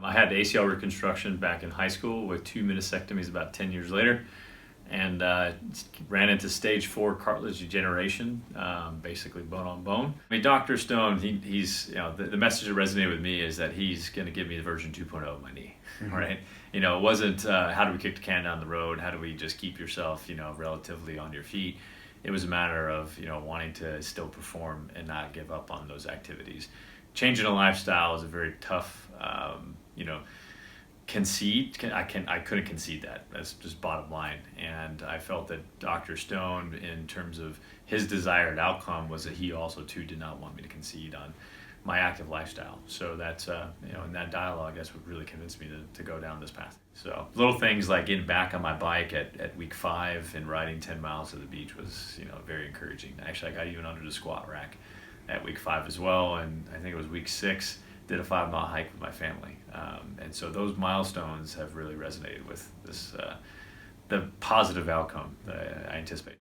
I had ACL reconstruction back in high school with 2 meniscectomies about 10 years later, and ran into stage 4 cartilage degeneration, basically bone on bone. I mean, Dr. Stone, he's the message that resonated with me is that he's going to give me the version 2.0 of my knee, right? It wasn't how do we kick the can down the road, how do we just keep yourself, relatively on your feet. It was a matter of, wanting to still perform and not give up on those activities. Changing a lifestyle is a very tough, concede. I couldn't concede that. That's just bottom line. And I felt that Dr. Stone, in terms of his desired outcome, was that he also too did not want me to concede on my active lifestyle. So that's, in that dialogue, that's what really convinced me to go down this path. So little things like getting back on my bike at week 5 and riding 10 miles to the beach was, very encouraging. Actually, I got even under the squat rack at week 5 as well. And I think it was week 6, did a 5-mile hike with my family. And so those milestones have really resonated with this, the positive outcome that I anticipate.